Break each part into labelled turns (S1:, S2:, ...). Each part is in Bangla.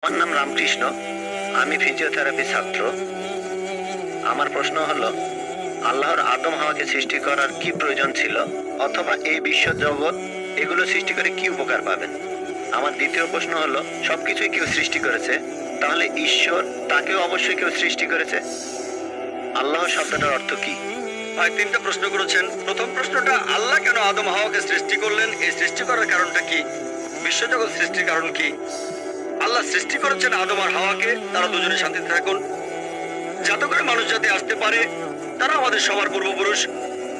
S1: আমার নাম রামকৃষ্ণ। আমি ফিজিওথেরাপি ছাত্র। আমার প্রশ্ন হলো, আল্লাহর আদম হাওয়াকে সৃষ্টি করার কি প্রয়োজন ছিল, অথবা এই বিশ্ব জগৎ এগুলো সৃষ্টি করে কি উপকার পাবেন? আমার দ্বিতীয় প্রশ্ন হলো, সবকিছুই কেউ সৃষ্টি করেছে, তাহলে ঈশ্বর তাকেও অবশ্যই কেউ সৃষ্টি করেছে। আল্লাহ শব্দটার অর্থ কি?
S2: ভাই তিনটা প্রশ্ন করেছেন। প্রথম প্রশ্নটা, আল্লাহ কেন আদম হাওয়াকে সৃষ্টি করলেন, এই সৃষ্টি করার কারণটা কি, বিশ্বজগৎ সৃষ্টির কারণ কি? আল্লাহ সৃষ্টি করেছেন আদম আর হাওয়াকে, তারা দুজনে শান্তিতে থাকুন, যাতে করে মানুষ জাতি আসতে পারে। তারা আমাদের সবার পূর্বপুরুষ।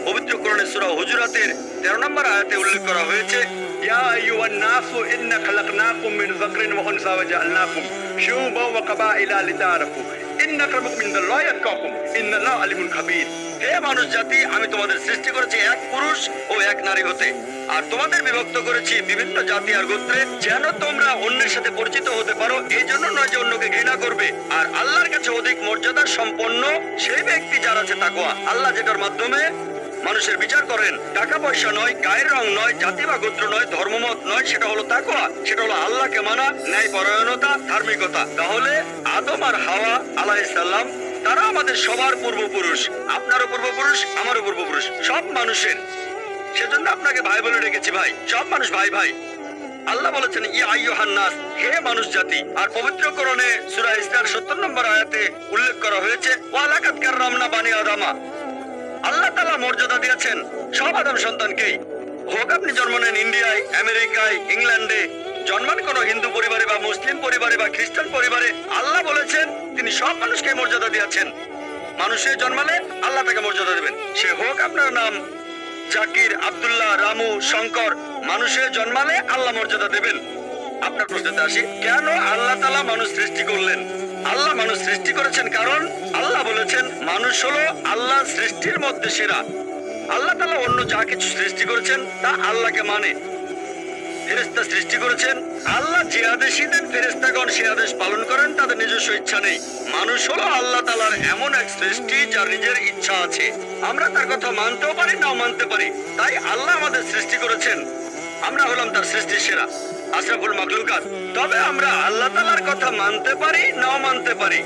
S2: পবিত্র কোরআনে সূরা হুজুরাতের 13 নম্বর আয়াতে উল্লেখ করা হয়েছে, ইয়া আইয়ুহান নাসু ইন্না খালাকনাকুম মিন যাকরিন ওয়া উনসা ওয়া জাআলনাকুম শুউবান ওয়া কাবাইলা লিতাআরাফু ইন্না আক্রামাকুম ইনদাল্লাহি আতকাকুম ইন্নাল্লাহা আলিমুন খাবীর। হে মানুষ জাতি, আমি তোমাদের সৃষ্টি করেছি এক পুরুষ ও এক নারী হতে, আর তোমাদের বিভক্ত করেছি বিভিন্ন জাতি আর গোত্রে, যেন তোমরা অন্যের সাথে পরিচিত হতে পারো। এই জন্য নয় যে অন্যকে ঘৃণা করবে। আর আল্লাহর কাছে অধিক মর্যাদা সম্পন্ন সেই ব্যক্তি যার আছে তাকওয়া। আল্লাহ যেটার মাধ্যমে মানুষের বিচার করেন, টাকা পয়সা নয়, গায়ের রং নয়, জাতি বা গোত্র নয়, ধর্মমত নয়, সেটা হলো তাকওয়া। সেটা হলো আল্লাহকে মানা, ন্যায় পরায়ণতা, ধার্মিকতা। তাহলে আদম আর হাওয়া আলাইহিস সালাম, তারা আমাদের সবার পূর্বপুরুষ। আপনারও পূর্বপুরুষ, আমারও পূর্বপুরুষ, সব মানুষের। সেজন্য আপনাকে ভাই বলে রেখেছি। ভাই, সব মানুষ ভাই ভাই। আল্লাহ বলেছেন, ইয়া আইয়ুহান নাস, হে মানুষ জাতি। আর পবিত্র কোরআনে সূরা ইসরার 70 নম্বর আয়াতে উল্লেখ করা হয়েছে, ওয়া লাকাদ কাররামনা বানি আদামা। আল্লাহ তাআলা মর্যাদা দিয়েছেন সব আদম সন্তানকেই। হোক আপনি জন্ম নেন ইন্ডিয়ায়, আমেরিকায়, ইংল্যান্ডে, জন্মান কোন হিন্দু পরিবারে বা মুসলিম পরিবারে বা খ্রিস্টান পরিবারে, আল্লাহ বলেছেন তিনি সব মানুষকে মর্যাদা দিয়েছেন। মানুষের জন্মালে আল্লাহ তাকে মর্যাদা দেবেন। সে হোক আপনার নাম জাকির, আব্দুল্লাহ, রামু, শঙ্কর, মানুষের জন্মালে আল্লাহ মর্যাদা দেবেন। আপনার প্রশ্নতে আসি, কেন আল্লাহ তাআলা মানুষ সৃষ্টি করলেন? আল্লাহ মানুষ সৃষ্টি করেছেন কারণ আল্লাহ বলেছেন মানুষ হলো আল্লাহ সৃষ্টির মধ্যে সেরা। আল্লাহ তাআলা অন্য যা কিছু সৃষ্টি করেছেন তা আল্লাহকে মানে। ফেরেশতা সৃষ্টি করেছেন, আল্লাহ যে আদেশই দেন ফেরেশতাগণ সে আদেশ পালন করেন, তাদের নিজস্ব ইচ্ছা নেই। মানুষ হলো আল্লাহ তাআলার এমন এক সৃষ্টি যার নিজের ইচ্ছা আছে। আমরা তার কথা মানতেও পারি, নাও মানতে পারি। তাই আল্লাহ আমাদের সৃষ্টি করেছেন, আমরা হলাম তার সৃষ্টির সেরা, আশরাফুল মাখলুকাত। তবে আমরা আল্লাহ তাআলার কথা মানতে পারি, নাও মানতে পারি।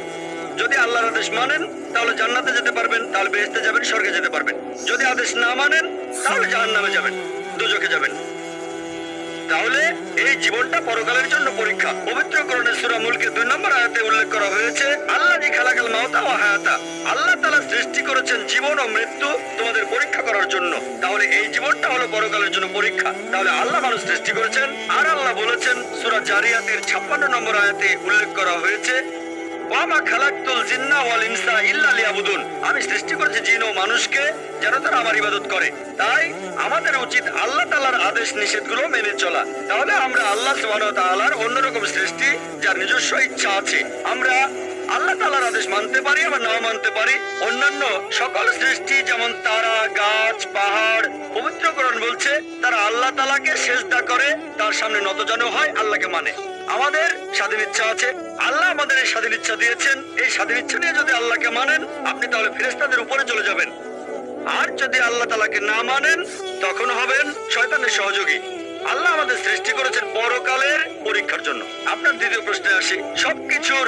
S2: যদি আল্লাহর আদেশ মানেন তাহলে জান্নাতে যেতে পারবেন, তাহলে বেহেশতে যাবেন, স্বর্গে যেতে পারবেন। যদি আদেশ না মানেন তাহলে জাহান্নামে যাবেন, দোজখে যাবেন। তাহলে এই জীবনটা পরকালের জন্য পরীক্ষা। পবিত্র কোরআনে সূরা মুলকে 2 নম্বর আয়াতে উল্লেখ করা হয়েছে, আল্লাযী খালাকাল মাউতা ওয়া হায়াতা। আল্লাহ তাআলা সৃষ্টি করেছেন জীবন ও মৃত্যু তোমাদের পরীক্ষা করার জন্য। তাহলে এই জীবনটা হলো পরকালের জন্য পরীক্ষা। তাহলে আল্লাহ মানুষ সৃষ্টি করেছেন। আর আল্লাহ বলেছেন সূরা জারিয়াতের 56 নম্বর আয়াতে উল্লেখ করা হয়েছে, ওয়ামা খালাকতুল জিন্না ওয়াল ইনসা ইল্লা লিয়াবুদুন। আমি সৃষ্টি করেছি জিন ও মানুষকে যেন তারা আমার ইবাদত করে। তাই আমাদের উচিত আল্লাহ তাআলার আদেশ নিষেধগুলো মেনে চলা। তাহলে আমরা আল্লাহ সুবহানাহু ওয়া তাআলার অন্যরকম সৃষ্টি যার নিজস্ব ইচ্ছা আছে। আমরা আল্লাহ তাআলার আদেশ মানতে পারি, আবার নাও মানতে পারি। অন্যান্য সকল সৃষ্টি যেমন তারা, গাছ, পাহাড়, পবিত্র কোরআন বলছে তারা আল্লাহ তাআলাকে সিজদা করে, তার সামনে নতজানু হয়, আল্লাহকে মানে। আমাদের স্বাধীন ইচ্ছা আছে, আল্লাহ আমাদের এই স্বাধীন ইচ্ছা দিয়েছেন। এই স্বাধীন ইচ্ছা নিয়ে যদি আল্লাহকে মানেন, আপনি তাহলে ফেরেশতাদের উপরে চলে যাবেন। আর যদি আল্লাহ তাআলাকে না মানেন, তখন হবেন শয়তানের সহযোগী। আল্লাহ আমাদের সৃষ্টি করেছেন পরকালের পরীক্ষার জন্য। আপনার দ্বিতীয় প্রশ্নে আসি, সবকিছুর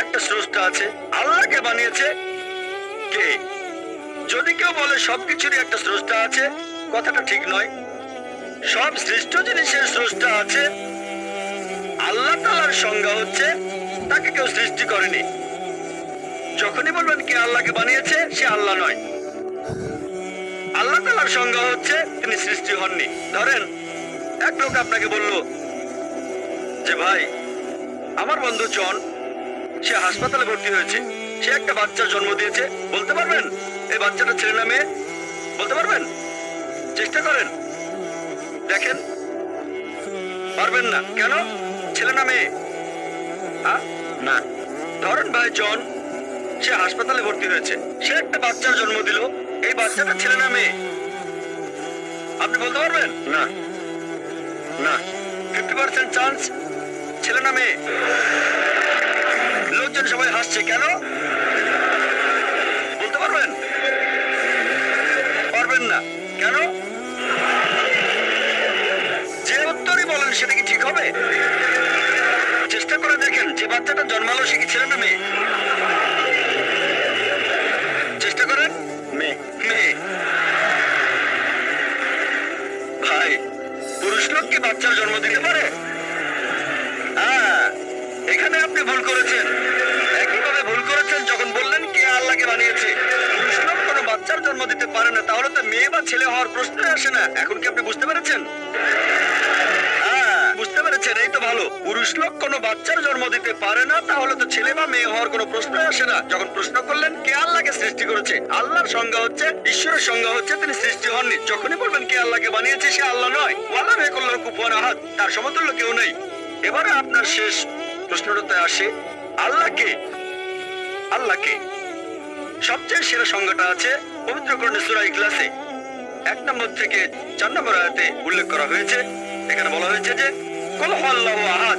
S2: একটা স্রষ্টা আছে, আল্লাহকে বানিয়েছে কে? যদি কেউ বলে সবকিছুরই একটা স্রষ্টা আছে, কথাটা ঠিক নয়। সব সৃষ্ট জিনিসের স্রষ্টা আছে। আল্লাহ তাআলার সংজ্ঞা হচ্ছে তাকে কেউ সৃষ্টি করেনি। যখনই বলবেন কে আল্লাহকে বানিয়েছে, সে আল্লাহ নয়। আল্লাহ তাআলার সংজ্ঞা হচ্ছে তিনি সৃষ্টি হননি। ধরেন এক লোক আপনাকে বলল যে ভাই, আমার বন্ধু জন, সে হাসপাতালে ভর্তি হয়েছে, সে একটা বাচ্চার জন্ম দিয়েছে। বলতে পারবেন এই বাচ্চাটা ছেলে না মেয়ে? বলতে পারবেন? চেষ্টা করেন, দেখেন। পারবেন না কেন? ছেলে না মেয়ে? না। ধরেন ভাই জন, সে হাসপাতালে ভর্তি হয়েছে, সে একটা বাচ্চার জন্ম দিল। এই বাচ্চাটা ছেলে না মেয়ে? আপনি বলতে পারবেন? না না। 50% চান্স ছেলে না মেয়ে। লোকজন সবাই হাসছে কেন? বলতে পারবেন? পারবেন না কেন? যে উত্তরই বলেন সেটা কি ঠিক হবে? চেষ্টা করে দেখেন যে বাচ্চাটা জন্মালো সে কি ছেলে না মেয়ে? চেষ্টা করেন।
S1: মেয়ে।
S2: মেয়ে। ভাই, পুরুষ লোক কি বাচ্চার জন্ম দিতে পারে? হ্যাঁ, এখানে আপনি ভুল করেছেন। একইভাবে ভুল করেছেন যখন বললেন কে আল্লাহকে বানিয়েছে। পুরুষ লোক কোনো বাচ্চার জন্ম দিতে পারে না, তাহলে তো মেয়ে বা ছেলে হওয়ার প্রশ্নই আসে না। এখন কি আপনি বুঝতে পেরেছেন? হ্যাঁ, বুঝতে পেরেছেন, এই তো ভালো। পুরুষ লোক কোনো বাচ্চার জন্ম দিতে পারে না, তাহলে তো ছেলে বা মেয়ে হওয়ার কোনো প্রশ্নই আসে না। যখন প্রশ্ন করলেন কে আল্লাহকে সৃষ্টি করেছে, আল্লাহর সংজ্ঞা হচ্ছে, ঈশ্বরের সংজ্ঞা হচ্ছে তিনি সৃষ্টি হননি। যখনই বলবেন কে আল্লাহকে বানিয়েছে, সে আল্লাহ নয়। ওয়ালা মেকুল্লাহ কুফুয়ান আহাদ, তার সমতুল্য কেউ নেই। এবারে আপনার শেষ প্রশ্নটাতে আসে, আল্লাহকে আল্লাহকে সবচেয়ে সেরা সংজ্ঞাটা আছে পবিত্র কোরআনের সূরা ইখলাসে 1 নম্বর থেকে 4 নম্বর আয়াতে উল্লেখ করা হয়েছে। এখানে বলা হয়েছে যে কুল হুয়াল্লাহু আহাদ,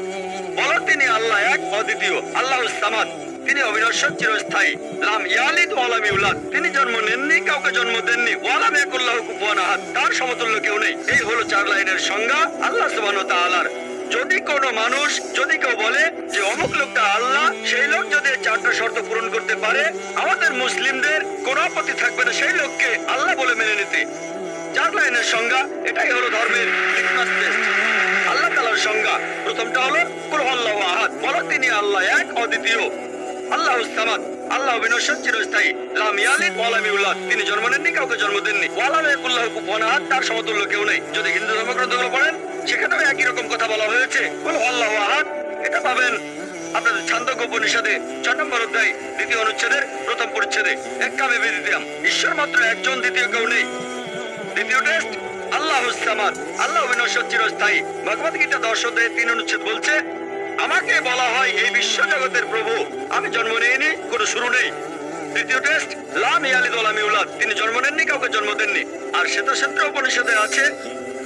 S2: বলো তিনি আল্লাহ এক অদ্বিতীয়, আল্লাহুস সামাদ, তিনি অবিনশ্বর চিরস্থায়ী, লাম ইয়ালিদ ওয়া লাম ইউলাদ, তিনি জন্ম নেননি, কাউকে জন্ম দেননি, ওয়া লাম ইয়াকুল লাহু কুফুয়ান আহাদ, তার সমতুল্য কেউ নেই। এই হলো 4 লাইনের সংজ্ঞা আল্লাহ সুবহানাহু ওয়া তাআলার। যদি কোনো মানুষ, যদি কেউ বলে যে অমুক লোকটা আল্লাহ, সেই লোক যদি এই 4টা শর্ত পূরণ করতে পারে, আমাদের মুসলিমদের কোনো আপত্তি থাকবে না সেই লোককে আল্লাহ বলে মেনে নিতে। 4 লাইনের সংজ্ঞা, এটাই হলো ধর্মের লিটমাস টেস্ট। আল্লাহ তাআলার সংজ্ঞা প্রথমটা হলো কুল হুয়াল্লাহু আহাদ, বলো তিনি আল্লাহ এক অদ্বিতীয়, আল্লাহুস সামাদ, আল্লাহ বিনশ্বর চিরস্থায়ী, লাম ইয়ালিদ ওয়া লাম ইউলাদ, তিনি জন্ম নেননি, কাউকে জন্ম দেননি, ওয়া লাম ইয়াকুল লাহু কুফুয়ান আহাদ, তার সমতুল্য কেউ নেই। যদি হিন্দু ধর্মগ্রন্থগুলো পড়েন, সেখানেও একই রকম কথা বলা হয়েছে, কুল হুয়াল্লাহু আহাদ। এটা পাবেন আপনাদের ছান্দোক্য উপনিষদে 4 নম্বর অধ্যায় 2য় অনুচ্ছেদের 1ম পরিচ্ছেদে। একামে বিদিতাম, ঈশ্বর মাত্র একজন, দ্বিতীয় কেউ নেই। দ্বিতীয় টেস্ট আল্লাহুস সামাদ, আল্লাহ বিনশ্বর চিরস্থায়ী। ভগবদ গীতা 10 অধ্যায় 3 অনুচ্ছেদ বলছে, আমাকে বলা হয় এই বিশ্ব জগতের প্রভু, আমি জন্ম নেইনি, কোনো শুরু নেই। তৃতীয় টেস্ট লাম ইয়ালিদ ওয়া লাম ইউলাদ, তিনি জন্ম নেননি, কাউকে জন্ম দেননি। আর শ্বেতক্ষেত্র উপনিষদে আছে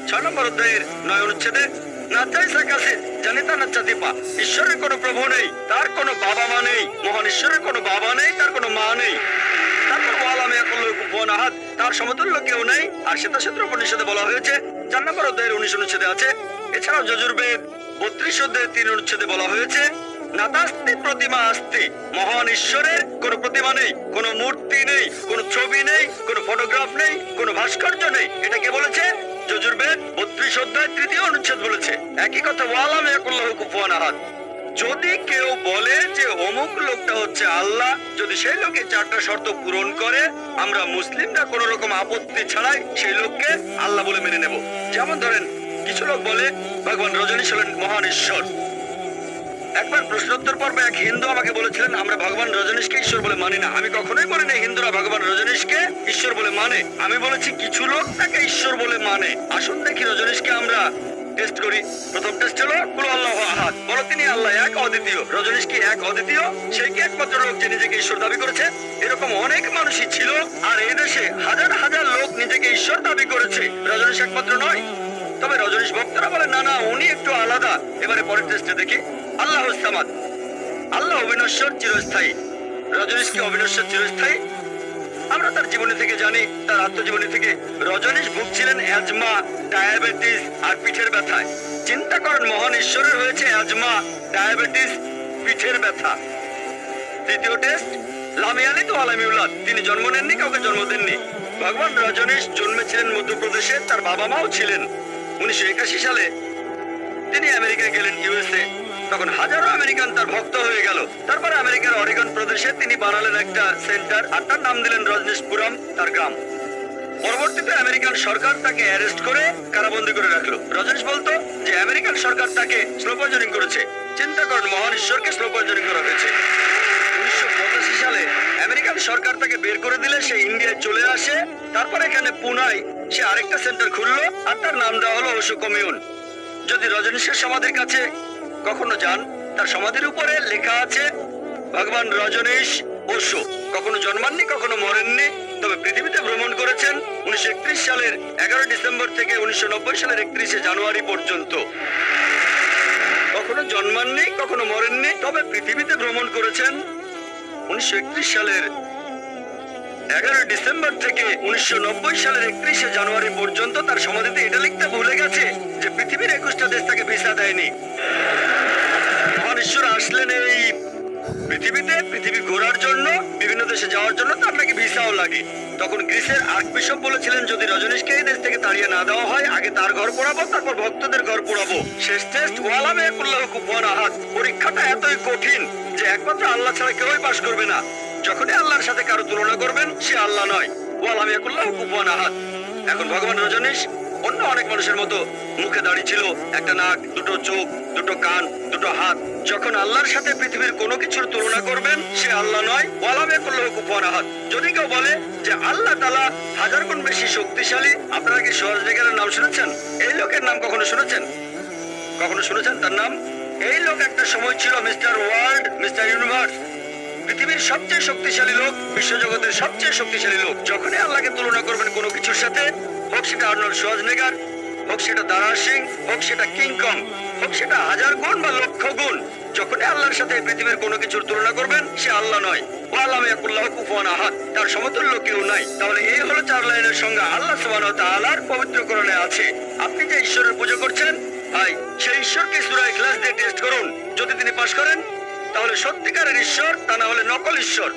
S2: 6 নম্বর অধ্যায়ের 9 অনুচ্ছেদে, নাচাইসা কাছে জানিতা নাচাতিপা, ঈশ্বরের কোনো প্রভু নেই, তার কোনো বাবা মা নেই, মহান ঈশ্বরের কোনো বাবা নেই, তার কোনো মা নেই। তারপর ওয়া লাম ইয়াকুল লাহু কুফুয়ান আহাদ, তার সমতুল্য কেউ নেই। আর শ্বেতক্ষেত্র উপনিষদে বলা হয়েছে 4 নম্বর অধ্যায়ের 19 অনুচ্ছেদে আছে। এছাড়াও যজুর্বেদ 32 অধ্যায়ের 3 অনুচ্ছেদে বলা হয়েছে, নাতাস্তি প্রতিমা আস্তি, মহান ঈশ্বরের কোনো প্রতিমা নেই, কোনো মূর্তি নেই, কোনো ছবি নেই, কোনো ফটোগ্রাফ নেই, কোনো ভাস্কর্য নেই। এটা কে বলেছে? যজুর্বেদ 32 অধ্যায় 3য় অনুচ্ছেদ বলেছে। একই কথা ওয়া লাম ইয়াকুল লাহু কুফুয়ান আহাদ। যদি কেউ বলে যে অমুক লোকটা হচ্ছে আল্লাহ, যদি সেই লোকে 4টা শর্ত পূরণ করে, আমরা মুসলিমরা কোন রকম আপত্তি ছাড়াই সেই লোককে আল্লাহ বলে মেনে নেব। যেমন ধরেন, কিছু লোক বলে ভগবান রজনীশ হলেন মহান ঈশ্বর। একবার প্রশ্নোত্তর পর্বে এক হিন্দু আমাকে বলেছিলেন, আমরা ভগবান রজনীশকে ঈশ্বর বলে মানি না। আমি কখনোই বলি না হিন্দুরা ভগবান রজনীশকে ঈশ্বর বলে মানে। আমি বলেছি কিছু লোক তাকে ঈশ্বর বলে মানে। আসুন দেখি রজনীশকে আমরা টেস্ট করি। প্রথম টেস্ট হলো কুল হুয়াল্লাহু আহাদ, বলো তিনি আল্লাহ এক অদ্বিতীয়। রজনীশ কি এক অদ্বিতীয়? সেই কি একমাত্র লোক যে নিজেকে ঈশ্বর দাবি করেছে? এরকম অনেক মানুষই ছিল, আর এই দেশে হাজার হাজার লোক নিজেকে ঈশ্বর দাবি করেছে। রজনীশ একমাত্র নয়। তবে রজনীশ ভক্তরা বলে না না, উনি একটু আলাদা। এবারে পরের টেস্টে দেখি। আল্লাহুস সামাদ, আল্লাহ অবিনশ্বর চিরস্থায়ী। রজনীশ কি অবিনশ্বর চিরস্থায়ী? আমরা তার জীবনী থেকে জানি, তার আত্মজীবনী থেকে। রজনীশ ভুগছিলেন অ্যাজমা, ডায়াবেটিস আর পিঠের ব্যথায়। চিন্তা করেন, মহান ঈশ্বরের হয়েছে অ্যাজমা, ডায়াবেটিস, পিঠের ব্যথা। তৃতীয় টেস্ট লাম ইয়ালিদ ওয়া লাম ইউলাদ, তিনি জন্ম নেননি, কাউকে জন্ম দেননি। ভগবান রজনীশ জন্মেছিলেন মধ্যপ্রদেশে, তার বাবা মাও ছিলেন। 1981 সালে তিনি আমেরিকায় গেলেন, ইউএসএ। তখন হাজারো আমেরিকান তার ভক্ত হয়ে গেল। তারপরে আমেরিকার অরেগন প্রদেশে তিনি বানালেন একটা সেন্টার, আর তার নাম দিলেন রজনীশপুরম, তার গ্রাম। পরবর্তীতে আমেরিকান সরকার তাকে অ্যারেস্ট করে কারাবন্দী করে রাখলো। রজনীশ বলতো যে আমেরিকান সরকার তাকে স্লো পয়জনিং করেছে। চিন্তা করেন, মহান ঈশ্বরকে স্লো পয়জনিং করা হয়েছে। 1985 সালে আমেরিকান সরকার তাকে বের করে দিলে সে ইন্ডিয়ায় চলে আসে। তারপর এখানে পুনায় সে আরেকটা সেন্টার খুললো, আর তার নাম দেওয়া হলো ওশো কমিউন। যদি রজনীশের সমাধির কাছে কখনো যান, তার সমাধির উপরে লেখা আছে ভগবান রজনীশ ওশো। কখনো জন্মাননি, কখনো মরেননি, তবে পৃথিবীতে ভ্রমণ করেছেন 1931 সালের 11 ডিসেম্বর থেকে 1990 সালের 31শে জানুয়ারি পর্যন্ত। কখনো জন্মাননি, কখনো মরেননি, তবে পৃথিবীতে ভ্রমণ করেছেন 1931 সালের 11 ডিসেম্বর থেকে 1990 সালের 31শে জানুয়ারি পর্যন্ত। তার সমাধিতে এটা লিখতে ভুলে গেছে যে পৃথিবীর 21টা দেশ তাকে ভিসা দেয়নি। মহান ঈশ্বর আসলেন এই পৃথিবীতে, পৃথিবী ঘোরার জন্য, বিভিন্ন দেশে যাওয়ার জন্য তার নাকি ভিসাও লাগে। তখন গ্রিসের আর্ক বিশপ বলেছিলেন, যদি রজনীশকে এই দেশ থেকে তাড়িয়ে না দেওয়া হয়, আগে তার ঘর পোড়াবো, তারপর ভক্তদের ঘর পোড়াবো। শেষ টেস্ট ওয়ালামে কুল্লাহ কুফুয়ান আহাদ। পরীক্ষাটা এতই কঠিন যে একমাত্র আল্লাহ ছাড়া কেউই পাশ করবে না। যখনই আল্লাহর সাথে কারো তুলনা করবেন, সে আল্লাহ নয়। ওয়ালামে কুল্লাহ কুফুয়ান আহাদ। এখন ভগবান রজনীশ অন্য অনেক মানুষের মতো মুখে দাঁড়িয়ে ছিল, একটা নাক, দুটো চোখ, দুটো কান, দুটো হাত। যখন আল্লাহর সাথে পৃথিবীর কোনো কিছুর তুলনা করবেন, সে আল্লাহ নয়। ওয়ালামে কুল্লাহু কুফুয়ান আহাদ। যদি কেউ বলে যে আল্লাহ তাআলা হাজার গুণ বেশি শক্তিশালী, আপনারা কি শোয়াজনেগারের নাম শুনেছেন? এই লোকের নাম কখনো শুনেছেন? কখনো শুনেছেন তার নাম? এই লোক একটা সময় ছিল মিস্টার ওয়ার্ল্ড, মিস্টার ইউনিভার্স, পৃথিবীর সবচেয়ে শক্তিশালী লোক, বিশ্বজগতের সবচেয়ে শক্তিশালী লোক। যখনই আল্লাহকে তুলনা করবেন কোনো কিছুর সাথে, হোক সেটা আর্নল্ড শোয়াজনেগার, হোক সেটা দারা সিং, হোক সেটা কিং কং, হোক সেটা হাজার গুণ বা লক্ষ গুণ, যখনই আল্লাহর সাথে পৃথিবীর কোনো কিছুর তুলনা করবেন, সে আল্লাহ নয়। ওয়ালামে কুল্লাহু কুফুয়ান আহাদ। তার সমতুল্য কেউ নাই। তাহলে এই হলো 4 লাইনের সংজ্ঞা আল্লাহ সুবহানাহু ওয়া তাআলার পবিত্র কোরআনে আছে। আপনি যে ঈশ্বরের পূজা করছেন, ভাই, সেই ঈশ্বরকে সূরা ইখলাস দিয়ে টেস্ট করুন। যদি তিনি পাশ করেন, তাহলে সত্যিকারের ঈশ্বর, তা না হলে নকল ঈশ্বর।